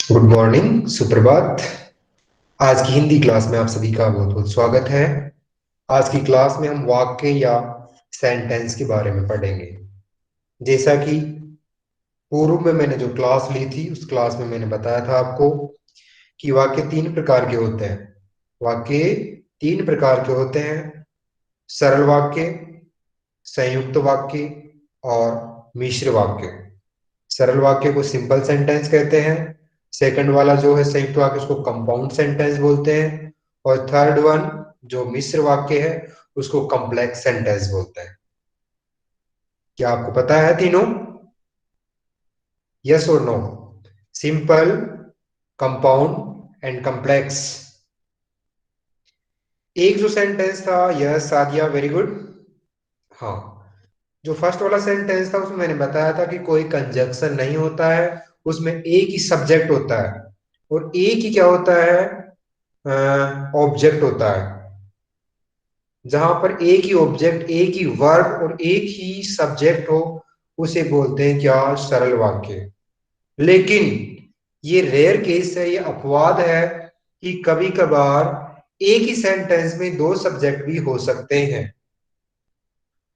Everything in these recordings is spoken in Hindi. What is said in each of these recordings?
गुड मॉर्निंग, सुप्रभात। आज की हिंदी क्लास में आप सभी का बहुत बहुत स्वागत है। आज की क्लास में हम वाक्य या सेंटेंस के बारे में पढ़ेंगे। जैसा कि पूर्व में मैंने जो क्लास ली थी उस क्लास में मैंने बताया था आपको कि वाक्य तीन प्रकार के होते हैं। वाक्य तीन प्रकार के होते हैं: सरल वाक्य, संयुक्त वाक्य और मिश्र वाक्य। सरल वाक्य को सिंपल सेंटेंस कहते हैं। सेकंड वाला जो है संयुक्त वाक्य उसको कंपाउंड सेंटेंस बोलते हैं। और थर्ड वन जो मिश्र वाक्य है उसको कॉम्प्लेक्स सेंटेंस बोलते हैं। क्या आपको पता है तीनों? यस और no? Simple, compound and complex. एक जो सेंटेंस था, यस सादिया, वेरी गुड। हाँ, जो फर्स्ट वाला सेंटेंस था उसमें मैंने बताया था कि कोई कंजक्शन नहीं होता है, उसमें एक ही सब्जेक्ट होता है और एक ही क्या होता है, ऑब्जेक्ट होता है। जहां पर एक ही ऑब्जेक्ट, एक ही वर्ब और एक ही सब्जेक्ट हो उसे बोलते हैं क्या? सरल वाक्य। लेकिन ये रेयर केस है, ये अपवाद है कि कभी कभार एक ही सेंटेंस में दो सब्जेक्ट भी हो सकते हैं।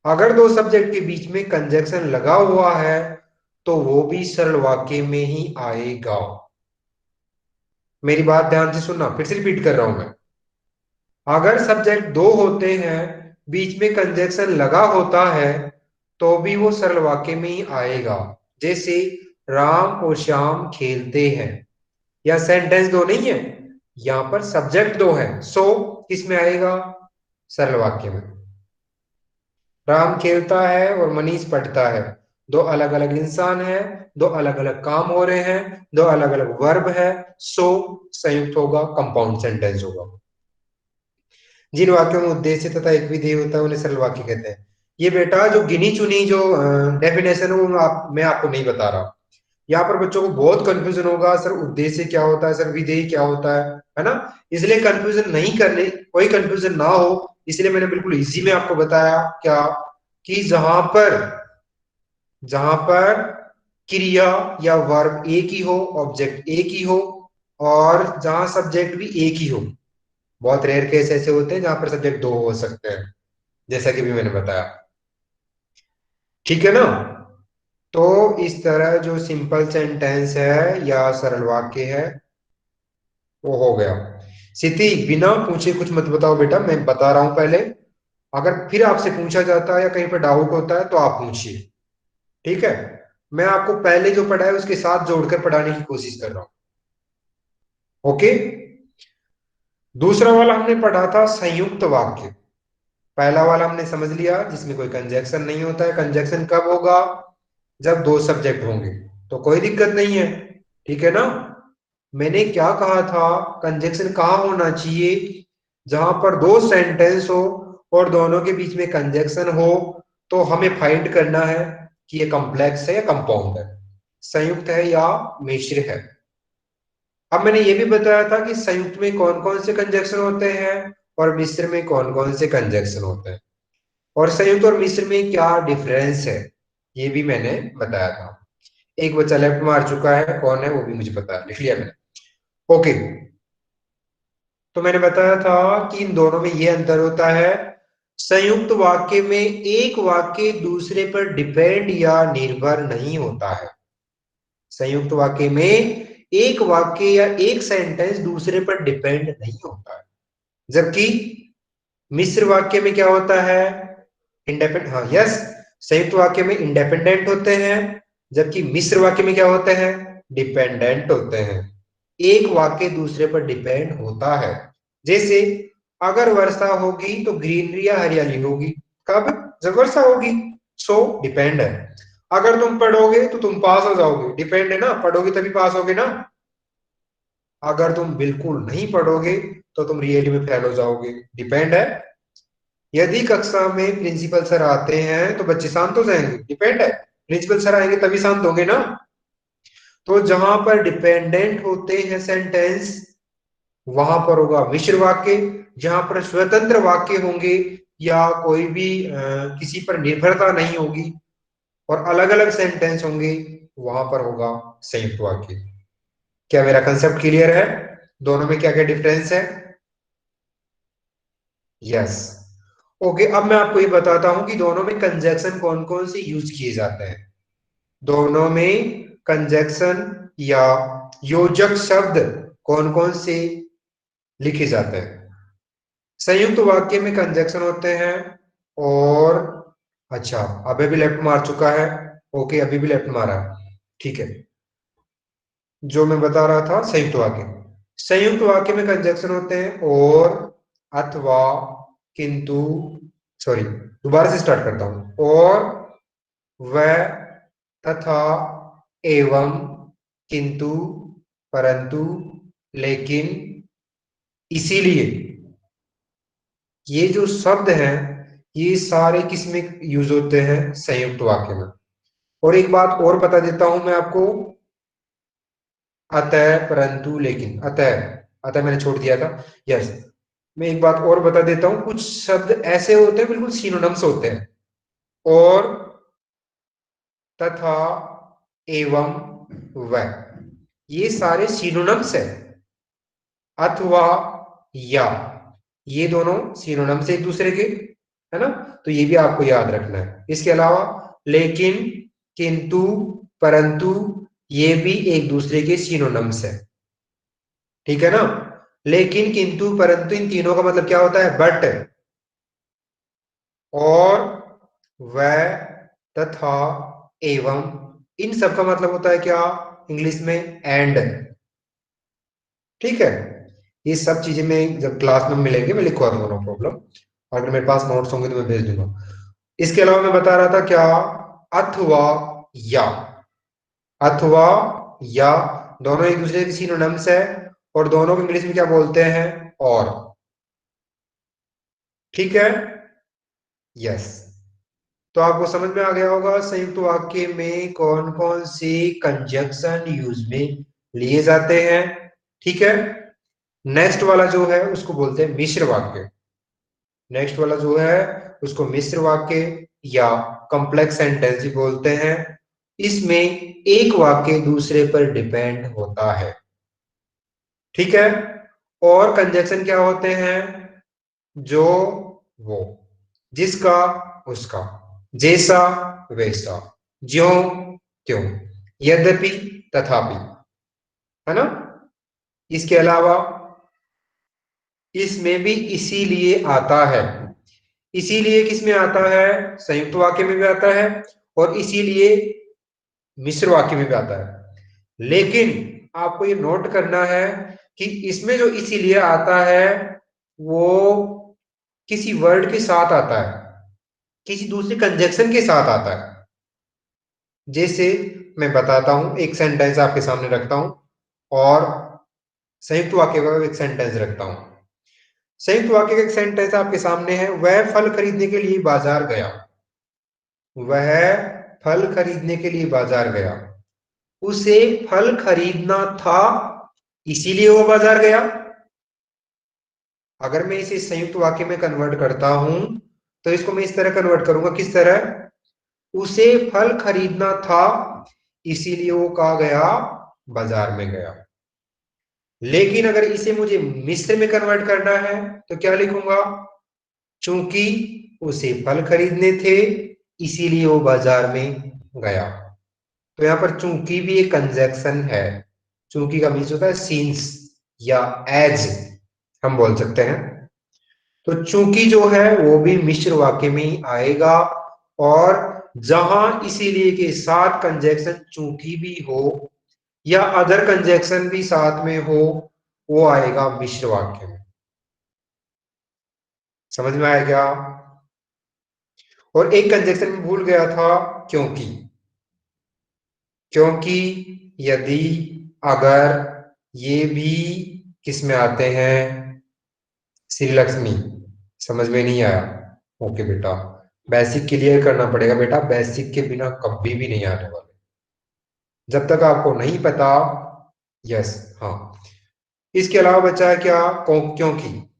अगर दो सब्जेक्ट के बीच में कंजक्शन लगा हुआ है तो वो भी सरल वाक्य में ही आएगा। मेरी बात ध्यान से सुनना, फिर से रिपीट कर रहा हूं मैं। अगर सब्जेक्ट दो होते हैं, बीच में कंजक्शन लगा होता है, तो भी वो सरल वाक्य में ही आएगा। जैसे राम और श्याम खेलते हैं, या सेंटेंस दो नहीं है, यहां पर सब्जेक्ट दो है, सो किस में आएगा? सरल वाक्य में। राम खेलता है और मनीष पढ़ता है, दो अलग अलग इंसान है, दो अलग अलग काम हो रहे हैं, दो अलग अलग वर्ब है, सो संयुक्त होगा, कंपाउंड सेंटेंस होगा। जिन वाक्यों में उद्देश्य तथा एक विधेय होता है उन्हें सरल वाक्य कहते हैं। ये बेटा जो गिनी चुनी जो डेफिनेशन है वो मैं आपको नहीं बता रहा। यहाँ पर बच्चों को बहुत कंफ्यूजन होगा, सर उद्देश्य क्या होता है, सर विधेय क्या होता है ना। इसलिए कंफ्यूजन नहीं करने, कोई कंफ्यूजन ना हो, इसलिए मैंने बिल्कुल इजी में आपको बताया क्या, कि जहां पर क्रिया या वर्ब एक ही हो, ऑब्जेक्ट एक ही हो, और जहां सब्जेक्ट भी एक ही हो। बहुत रेयर केस ऐसे होते हैं जहां पर सब्जेक्ट दो हो सकते हैं, जैसा कि भी मैंने बताया। ठीक है ना? तो इस तरह जो सिंपल सेंटेंस है या सरल वाक्य है वो हो गया। सिद्धि, बिना पूछे कुछ मत बताओ बेटा, मैं बता रहा हूं पहले। अगर फिर आपसे पूछा जाता है या कहीं पर डाउट होता है तो आप पूछिए। ठीक है? मैं आपको पहले जो पढ़ा है उसके साथ जोड़कर पढ़ाने की कोशिश कर रहा हूं। ओके? दूसरा वाला हमने पढ़ा था संयुक्त वाक्य। पहला वाला हमने समझ लिया जिसमें कोई कंजक्शन नहीं होता है। कंजक्शन कब होगा? जब दो सब्जेक्ट होंगे, तो कोई दिक्कत नहीं है। ठीक है ना? मैंने क्या कहा था, कंजक्शन कहाँ होना चाहिए? जहां पर दो सेंटेंस हो और दोनों के बीच में कंजक्शन हो, तो हमें फाइंड करना है कि ये कॉम्प्लेक्स है या कंपाउंड है, संयुक्त है या मिश्र है। अब मैंने ये भी बताया था कि संयुक्त में कौन कौन से कंजक्शन होते हैं और मिश्र में कौन कौन से कंजक्शन होते हैं, और संयुक्त और मिश्र में क्या डिफरेंस है, ये भी मैंने बताया था। एक बच्चा लेफ्ट मार चुका है, कौन है वो भी मुझे पता है, लिख लिया मैंने। ओके, तो मैंने बताया था कि इन दोनों में ये अंतर होता है। संयुक्त वाक्य में एक वाक्य दूसरे पर डिपेंड या निर्भर नहीं होता है। संयुक्त वाक्य में एक वाक्य या एक सेंटेंस दूसरे पर डिपेंड नहीं होता है, जबकि मिश्र वाक्य में क्या होता है? इंडिपेंडेंट, हाँ यस, संयुक्त वाक्य में इंडिपेंडेंट होते हैं, जबकि मिश्र वाक्य में क्या होते हैं? डिपेंडेंट होते हैं। एक वाक्य दूसरे पर डिपेंड होता है। जैसे अगर वर्षा होगी तो ग्रीनरी या हरियाली होगी। कब? जब वर्षा होगी, सो डिपेंड है। अगर तुम पढ़ोगे तो तुम पास हो जाओगे, डिपेंड है ना, पढ़ोगे तभी पास होगे ना। अगर तुम बिल्कुल नहीं पढ़ोगे तो तुम रियली में फेल हो जाओगे, डिपेंड है। यदि कक्षा में प्रिंसिपल सर आते हैं तो बच्चे शांत हो जाएंगे, डिपेंड है। प्रिंसिपल सर आएंगे तभी शांत होंगे ना। तो जहां पर डिपेंडेंट होते हैं सेंटेंस, वहां पर होगा मिश्र वाक्य। जहां पर स्वतंत्र वाक्य होंगे या कोई भी किसी पर निर्भरता नहीं होगी और अलग अलग सेंटेंस होंगे, वहां पर होगा संयुक्त वाक्य। क्या मेरा कंसेप्ट क्लियर है? दोनों में क्या क्या डिफरेंस है? यस। ओके, अब मैं आपको ये बताता हूं कि दोनों में कंजक्शन कौन कौन से यूज किए जाते हैं। दोनों में कंजक्शन या योजक शब्द कौन कौन से लिखे जाते हैं। संयुक्त वाक्य में कंजक्शन होते हैं। और अच्छा, अभी भी लेफ्ट मार चुका है। ओके, अभी भी लेफ्ट मारा है, ठीक है। जो मैं बता रहा था, संयुक्त वाक्य में कंजक्शन होते हैं और, अथवा, किंतु, सॉरी, दोबारा से स्टार्ट करता हूं। और, वह, तथा, एवं, किंतु, परंतु, लेकिन, इसीलिए, ये जो शब्द हैं ये सारे किस में यूज होते हैं? संयुक्त वाक्य में। और एक बात और बता देता हूं मैं आपको, अतः, परंतु, लेकिन, अतः, अतः मैंने छोड़ दिया था। यस। मैं एक बात और बता देता हूं, कुछ शब्द ऐसे होते हैं बिल्कुल सिनोनिम्स होते हैं। और, तथा, एवं, वह, ये सारे सिनोनिम्स है। अथवा, या, ये दोनों सिनोनिम्स है एक दूसरे के, है ना? तो ये भी आपको याद रखना है। इसके अलावा लेकिन, किंतु, परंतु, ये भी एक दूसरे के सिनोनिम्स है। ठीक है ना? लेकिन, किंतु, परंतु, इन तीनों का मतलब क्या होता है? बट, और, वह, तथा, एवं, इन सब का मतलब होता है क्या इंग्लिश में? एंड। ठीक है। ये सब चीजें मैं जब क्लास में मिलेंगे मैं लिखवा दूंगा, नो प्रॉब्लम। और अगर मेरे पास नोट्स होंगे तो मैं भेज दूंगा। इसके अलावा मैं बता रहा था क्या, अथवा, या, अथवा, या, दोनों एक दूसरे के सिनोनिम्स है। और दोनों को इंग्लिश में क्या बोलते हैं? और। ठीक है। यस। तो आपको समझ में आ गया होगा संयुक्त वाक्य में कौन कौन से कंजक्शन यूज में लिए जाते हैं। ठीक है। नेक्स्ट वाला जो है उसको बोलते हैं मिश्र वाक्य। नेक्स्ट वाला जो है उसको मिश्र वाक्य या कॉम्प्लेक्स सेंटेंस भी बोलते हैं। इसमें एक वाक्य दूसरे पर डिपेंड होता है। ठीक है। और कंजक्शन क्या होते हैं? जो, वो, जिसका, उसका, जैसा, वैसा, ज्यों, त्यों, यद्यपि, तथापि, है ना? इसके अलावा इसमें भी इसीलिए आता है। इसीलिए किस में आता है? संयुक्त वाक्य में भी आता है। और इसीलिए मिश्र वाक्य में भी आता है। लेकिन आपको ये नोट करना है कि इसमें जो इसीलिए आता है वो किसी वर्ड के साथ आता है, किसी दूसरे कंजक्शन के साथ आता है। जैसे मैं बताता हूं, एक सेंटेंस आपके सामने रखता हूं और संयुक्त वाक्य का एक सेंटेंस रखता हूं। संयुक्त वाक्य का एक सेंटेंस आपके सामने है, वह फल खरीदने के लिए बाजार गया। वह फल खरीदने के लिए बाजार गया। उसे फल खरीदना था, इसीलिए वो बाजार गया। अगर मैं इसे संयुक्त वाक्य में कन्वर्ट करता हूं तो इसको मैं इस तरह कन्वर्ट करूंगा, किस तरह? उसे फल खरीदना था, इसीलिए वो कहा गया? बाजार में गया। लेकिन अगर इसे मुझे मिस्र में कन्वर्ट करना है तो क्या लिखूंगा? चूंकि उसे फल खरीदने थे, इसीलिए वो बाजार में गया। तो यहां पर चूंकि भी एक कंजक्शन है। चूंकि का मीन्स होता है सींस या एज, हम बोल सकते हैं। तो चूंकि जो है वो भी मिश्र वाक्य में ही आएगा। और जहां इसीलिए के साथ कंजक्शन चूंकि भी हो या अदर कंजक्शन भी साथ में हो, वो आएगा मिश्र वाक्य में। समझ में आया क्या? और एक कंजक्शन में भूल गया था, क्योंकि। क्योंकि, यदि, अगर, ये भी किस में आते हैं? श्री लक्ष्मी। समझ में नहीं आया? ओके बेटा, बेसिक क्लियर करना पड़ेगा बेटा, बेसिक के बिना कभी भी नहीं आने वाले जब तक आपको नहीं पता। यस। हाँ। इसके अलावा बचा है क्या? क्योंकि।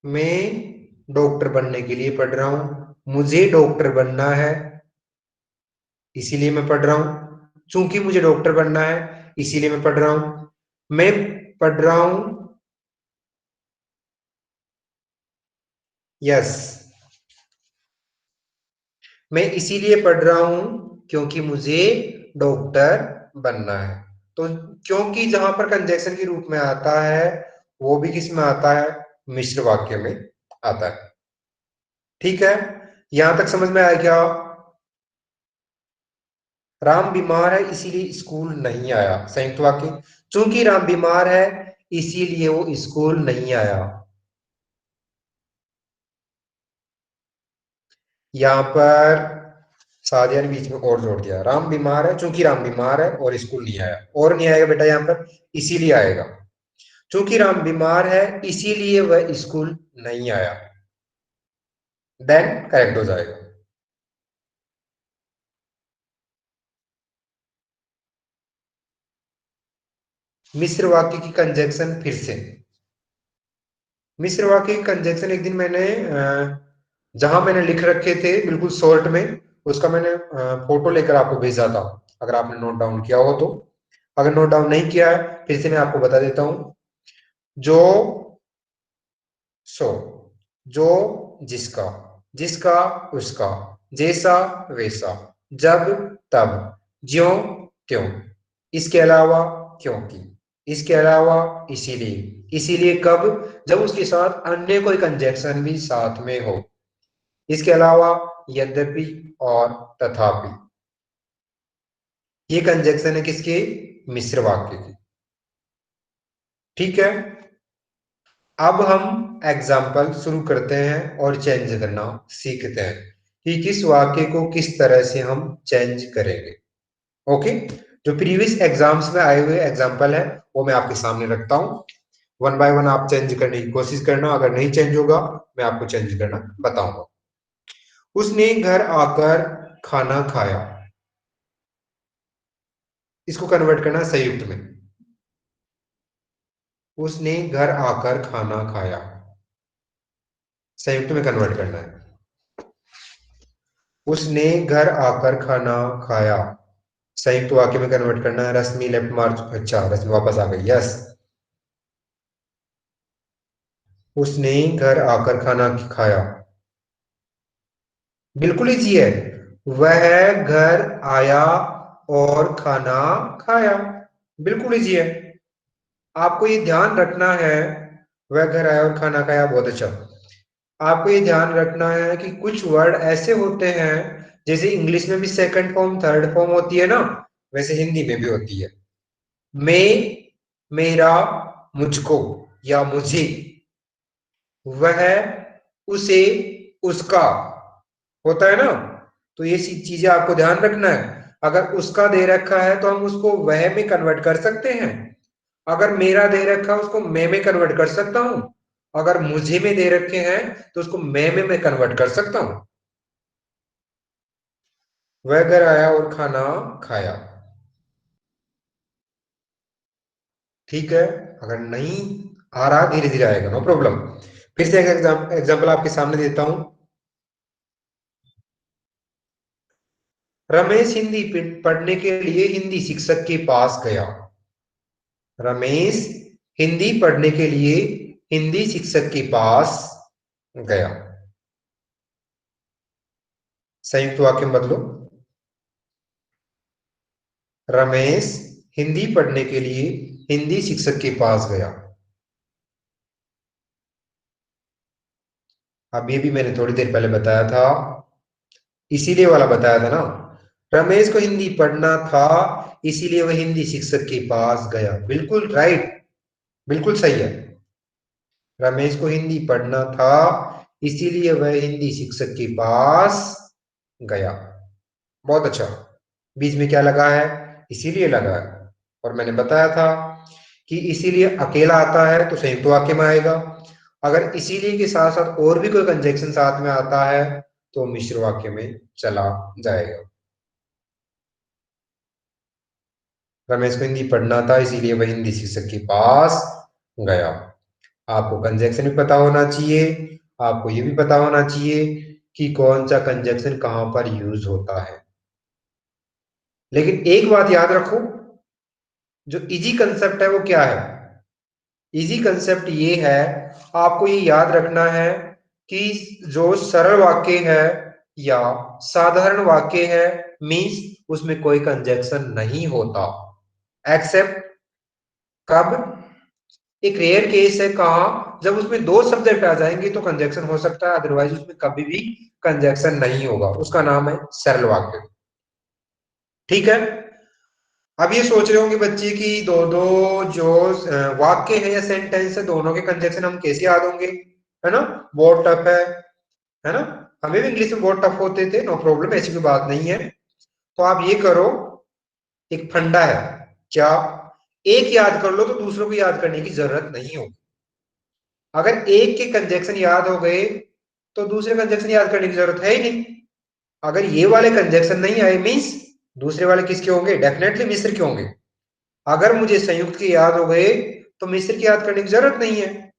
मैं डॉक्टर बनने के लिए पढ़ रहा हूं, मुझे डॉक्टर बनना है। इसीलिए मैं पढ़ रहा हूं। चूंकि मुझे डॉक्टर बनना है इसीलिए मैं पढ़ रहा हूं। मैं पढ़ रहा हूं। यस, मैं इसीलिए पढ़ रहा हूं क्योंकि मुझे डॉक्टर बनना है। तो क्योंकि जहां पर कंजक्शन के रूप में आता है वो भी किस में आता है, मिश्र वाक्य में आता है। ठीक है, यहां तक समझ में आया क्या? राम बीमार है इसीलिए स्कूल नहीं आया, संयुक्त वाक्य। चूंकि राम बीमार है इसीलिए वो स्कूल नहीं आया। यहां पर सादिया ने बीच में और जोड़ दिया, राम बीमार है, चूंकि राम बीमार है और स्कूल नहीं आया। और नहीं आएगा बेटा यहां पर, इसीलिए आएगा। चूंकि राम बीमार है इसीलिए वह स्कूल नहीं आया, देन करेक्ट हो जाएगा। मिश्र वाक्य की कंजक्शन फिर से। मिश्र वाक्य की कंजक्शन एक दिन मैंने जहां मैंने लिख रखे थे बिल्कुल शॉर्ट में, उसका मैंने फोटो लेकर आपको भेजा था, अगर आपने नोट डाउन किया हो तो। अगर नोट डाउन नहीं किया है फिर से मैं आपको बता देता हूं। जो, सो, जो, जिसका, जिसका, उसका, जैसा, वैसा, जब, तब, ज्यों, त्यों, इसके अलावा, क्योंकि, इसके अलावा, इसीलिए, इसीलिए कब, जब उसके साथ अन्य कोई कंजक्शन भी साथ में हो, इसके अलावा, यद्यपि और तथापि। ये कंजक्शन है किसके, मिश्र वाक्य की। ठीक है, अब हम एग्जाम्पल शुरू करते हैं और चेंज करना सीखते हैं कि किस वाक्य को किस तरह से हम चेंज करेंगे। ओके, जो प्रीवियस एग्जाम्स में आए हुए एग्जाम्पल है वो मैं आपके सामने रखता हूं। वन बाय वन आप चेंज करने की कोशिश करना, अगर नहीं चेंज होगा मैं आपको चेंज करना बताऊंगा। उसने घर आकर खाना खाया, इसको कन्वर्ट करना संयुक्त में। उसने घर आकर खाना खाया, संयुक्त में कन्वर्ट करना है। उसने घर आकर खाना खाया, संयुक्त वाक्य में कन्वर्ट करना है। रश्मि लेफ्ट मार्च, अच्छा रश्मि वापस आ गई, यस। उसने घर आकर खाना खाया, बिल्कुल इजी है। वह घर आया और खाना खाया, बिल्कुल इजी है। आपको ये ध्यान रखना है, वह घर आया और खाना खाया, बहुत अच्छा। आपको ये ध्यान रखना है कि कुछ वर्ड ऐसे होते हैं, जैसे इंग्लिश में भी सेकंड फॉर्म थर्ड फॉर्म होती है ना, वैसे हिंदी में भी होती है। मैं, मेरा, मुझको या मुझे, वह, उसे, उसका, होता है ना। तो ये चीजें आपको ध्यान रखना है। अगर उसका दे रखा है तो हम उसको वह में कन्वर्ट कर सकते हैं। अगर मेरा दे रखा है उसको मैं कन्वर्ट कर सकता हूं। अगर मुझे में दे रखे हैं तो उसको मैं कन्वर्ट कर सकता हूं। वह घर आया और खाना खाया, ठीक है। अगर नहीं आ रहा धीरे धीरे आएगा, नो प्रॉब्लम। फिर से एक एग्जाम्पल आपके सामने देता हूं। रमेश हिंदी पढ़ने के लिए हिंदी शिक्षक के पास गया। रमेश हिंदी पढ़ने के लिए हिंदी शिक्षक के पास गया, संयुक्त वाक्य में बदलो। रमेश हिंदी पढ़ने के लिए हिंदी शिक्षक के पास गया। अब ये भी मैंने थोड़ी देर पहले बताया था, इसीलिए वाला बताया था ना। रमेश को हिंदी पढ़ना था इसीलिए वह हिंदी शिक्षक के पास गया, बिल्कुल राइट, बिल्कुल सही है। रमेश को हिंदी पढ़ना था इसीलिए वह हिंदी शिक्षक के पास गया, बहुत अच्छा। बीच में क्या लगा है, इसीलिए लगा है। और मैंने बताया था कि इसीलिए अकेला आता है तो संयुक्त वाक्य में आएगा। अगर इसीलिए के साथ साथ और भी कोई कंजक्शन साथ में आता है तो मिश्र वाक्य में चला जाएगा। रमेश को हिंदी पढ़ना था इसीलिए वह हिंदी शिक्षक के पास गया। आपको कंजक्शन भी पता होना चाहिए, आपको ये भी पता होना चाहिए कि कौन सा कंजक्शन कहां पर यूज होता है। लेकिन एक बात याद रखो, जो इजी कंसेप्ट है वो क्या है? इजी कंसेप्ट ये है, आपको ये याद रखना है कि जो सरल वाक्य है या साधारण वाक्य है, मीन्स उसमें कोई कंजक्शन नहीं होता। एक्सेप्ट कब? एक रेयर केस है, कहा जब उसमें दो सब्जेक्ट आ जाएंगे तो कंजक्शन हो सकता है, अदरवाइज उसमें कभी भी कंजक्शन नहीं होगा। उसका नाम है सरल वाक्य। ठीक है। अब ये सोच रहे होंगे बच्चे कि दो दो जो वाक्य है या सेंटेंस है, दोनों के कंजक्शन हम कैसे याद होंगे, है ना? बहुत टफ है ना? हमें भी इंग्लिश में बहुत टफ होते थे, नो प्रॉब्लम, ऐसी कोई बात नहीं है। तो आप ये करो, एक फंडा है क्या, एक याद कर लो तो दूसरों को याद करने की जरूरत नहीं होगी। अगर एक के कंजक्शन याद हो गए तो दूसरे कंजक्शन याद करने की जरूरत है ही नहीं। अगर ये वाले कंजक्शन नहीं आए, मीन्स दूसरे वाले किसके होंगे? डेफिनेटली मिस्र के होंगे। अगर मुझे संयुक्त के याद हो गए तो मिस्र की याद करने की जरूरत नहीं है।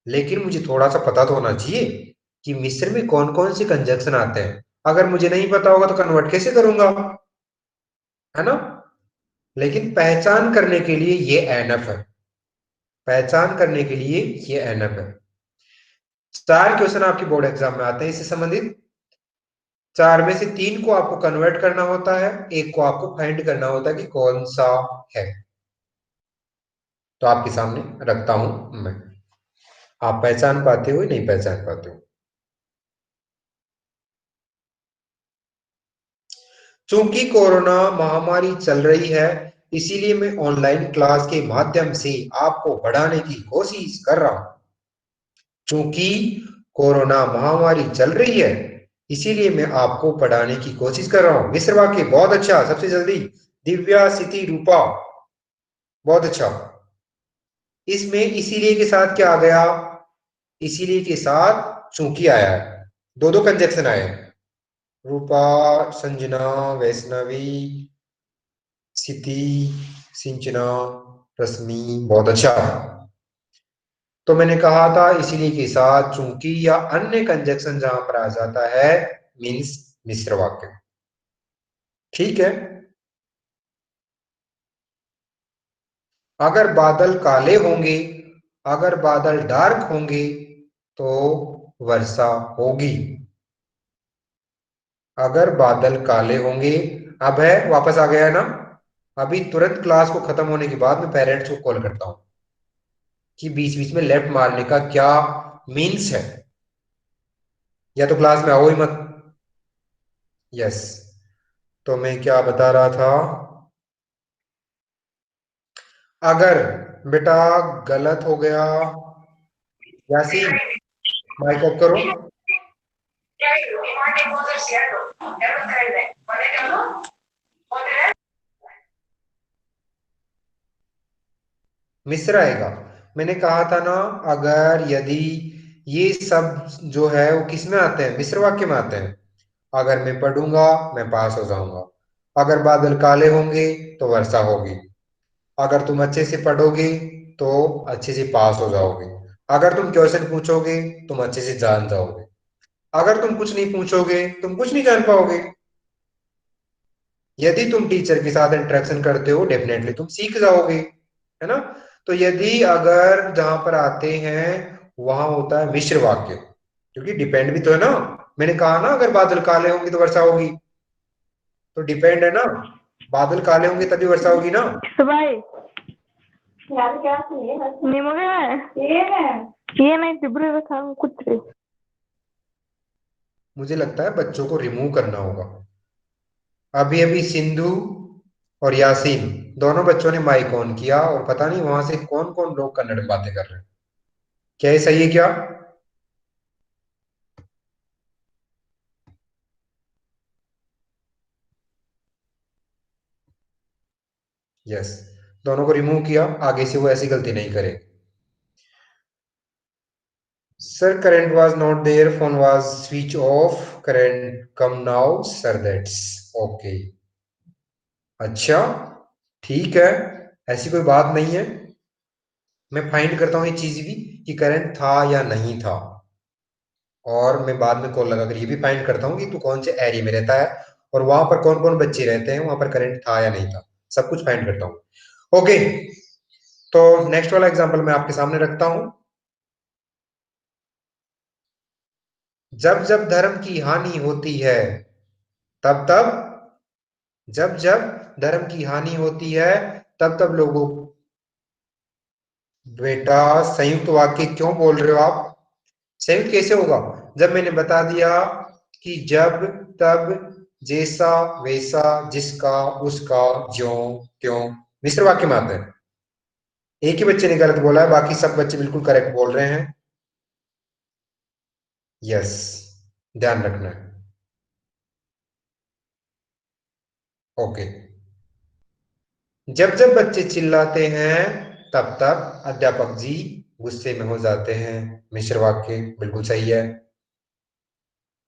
लेकिन मुझे थोड़ा सा पता तो होना चाहिए कि मिस्र में कौन कौन से कंजक्शन आते हैं। अगर मुझे नहीं पता होगा तो कन्वर्ट कैसे करूंगा, है ना? लेकिन पहचान करने के लिए ये एनफ है, पहचान करने के लिए ये एनफ है। चार क्वेश्चन आपके बोर्ड एग्जाम में आते हैं इससे संबंधित। चार में से तीन को आपको कन्वर्ट करना होता है, एक को आपको फाइंड करना होता है कि कौन सा है। तो आपके सामने रखता हूं मैं, आप पहचान पाते हो नहीं पहचान पाते हो? चूंकि कोरोना महामारी चल रही है, इसीलिए मैं ऑनलाइन क्लास के माध्यम से आपको पढ़ाने की कोशिश कर रहा हूं। चूंकि कोरोना महामारी चल रही है, इसीलिए मैं आपको पढ़ाने की कोशिश कर रहा हूं। मिस्र वाक्य बहुत अच्छा, सबसे जल्दी। दिव्या, सिति, रूपा, बहुत अच्छा। इसमें इसीलिए के साथ क्या आ गया? इसीलिए के साथ चूंकि आया है, दो दो कंजक्शन आए हैं। रूपा, संजना, वैष्णवी, सिति, सिंचना, रश्मि, बहुत अच्छा। तो मैंने कहा था इसीलिए के साथ चूंकि या अन्य कंजक्शन जहां पर आ जाता है, मीन्स मिश्र वाक्य। ठीक है। अगर बादल काले होंगे, अगर बादल डार्क होंगे तो वर्षा होगी। अगर बादल काले होंगे, अब है वापस आ गया है ना? अभी तुरंत क्लास को खत्म होने के बाद मैं पेरेंट्स को कॉल करता हूं कि बीच बीच में लेफ्ट मारने का क्या मीन्स है, या तो क्लास में आओ ही मत। यस। तो मैं क्या बता रहा था, अगर बेटा गलत हो गया, यासीन माइक ऑफ करो। मिस्र आएगा। मैंने कहा था ना, अगर यदि ये सब जो है वो किस में आते हैं? मिस्र वाक्य में आते हैं। अगर मैं पढ़ूंगा मैं पास हो जाऊंगा। अगर बादल काले होंगे तो वर्षा होगी। अगर तुम अच्छे से पढ़ोगे तो अच्छे से पास हो जाओगे। अगर तुम क्वेश्चन पूछोगे तुम अच्छे से जान जाओगे। अगर तुम कुछ नहीं पूछोगे तुम कुछ नहीं जान पाओगे। यदि तुम टीचर के साथ इंटरेक्शन करते हो डेफिनेटली तुम सीख जाओगे, है ना? तो यदि अगर जहां पर आते हैं वहां होता है मिश्र वाक्य, क्योंकि डिपेंड भी तो है ना। मैंने कहा ना अगर बादल काले होंगे तो वर्षा होगी, तो डिपेंड है ना। बादल काले होंगे तभी वर्षा होगी ना। भाई यार क्या निमगे ये नहीं तिब्रे रखा कुछ रे। मुझे लगता है बच्चों को रिमूव करना होगा। अभी अभी सिंधु और यासीन दोनों बच्चों ने माइक ऑन किया और पता नहीं वहां से कौन कौन लोग कन्नड़ में बातें कर रहे हैं। क्या ये सही है क्या? यस। दोनों को रिमूव किया, आगे से वो ऐसी गलती नहीं करे। Sir current was not there, phone was switch off, current come now sir, that's okay. अच्छा, ठीक है, ऐसी कोई बात नहीं है। मैं फाइंड करता हूँ ये चीज भी कि करंट था या नहीं था, और मैं बाद में कॉल लगाकर ये भी फाइंड करता हूँ कि तू कौन से एरिया में रहता है, और वहां पर कौन कौन बच्चे रहते हैं, वहां पर करंट था या नहीं था, सब कुछ फाइंड करता हूँ। ओके, तो नेक्स्ट वाला एग्जांपल मैं आपके सामने रखता हूं। जब जब धर्म की हानि होती है तब तब, जब जब धर्म की हानि होती है तब तब लोगों, बेटा संयुक्त वाक्य क्यों बोल रहे हो आप? संयुक्त कैसे होगा? जब मैंने बता दिया कि जब तब, जैसा वैसा, जिसका उसका, ज्यों त्यों, मिश्र वाक्य में आते हैं। एक ही बच्चे ने गलत बोला है, बाकी सब बच्चे बिल्कुल करेक्ट बोल रहे हैं। यस, ध्यान रखना है। ओके, जब जब बच्चे चिल्लाते हैं तब तब अध्यापक जी गुस्से में हो जाते हैं, मिश्र वाक्य बिल्कुल सही है।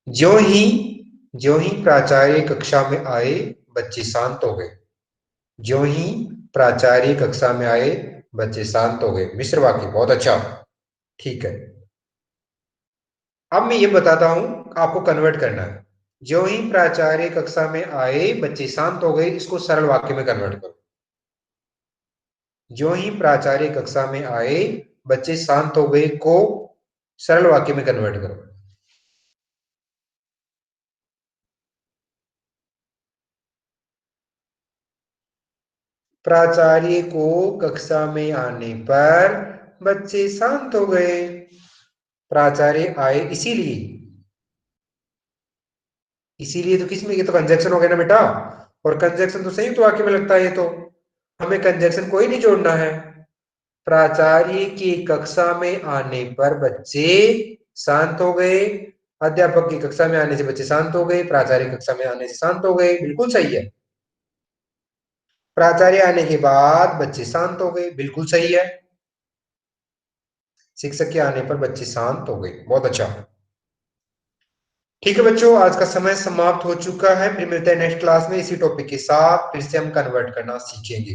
ज्यों ही ज्यों ही प्राचार्य कक्षा में आए बच्चे शांत हो गए, ज्यों ही प्राचार्य कक्षा में आए बच्चे शांत हो गए, मिश्र वाक्य बहुत अच्छा। ठीक है, अब मैं ये बताता हूं, आपको कन्वर्ट करना है। ज्यों ही प्राचार्य कक्षा में आए बच्चे शांत हो गए, इसको सरल वाक्य में कन्वर्ट करो। ज्यों ही प्राचार्य कक्षा में आए बच्चे शांत हो गए को सरल वाक्य में कन्वर्ट करो। प्राचार्य को कक्षा में आने पर बच्चे शांत हो गए। प्राचार्य आए इसीलिए, इसीलिए तो किसमें, ये तो कंजक्शन हो गया ना बेटा, और कंजक्शन तो संयुक्त वाक्य में लगता है, ये तो हमें कंजक्शन कोई नहीं जोड़ना है। प्राचार्य की कक्षा में आने पर बच्चे शांत हो गए, अध्यापक की कक्षा में आने से बच्चे शांत हो गए, प्राचार्य कक्षा में आने से शांत हो गए, बिल्कुल सही है। प्राचार्य आने के बाद बच्चे शांत हो गए, बिल्कुल सही है। शिक्षक के आने पर बच्चे शांत हो गए, बहुत अच्छा। ठीक है बच्चों, आज का समय समाप्त हो चुका है, फिर मिलते हैं नेक्स्ट क्लास में इसी टॉपिक के साथ, फिर से हम कन्वर्ट करना सीखेंगे।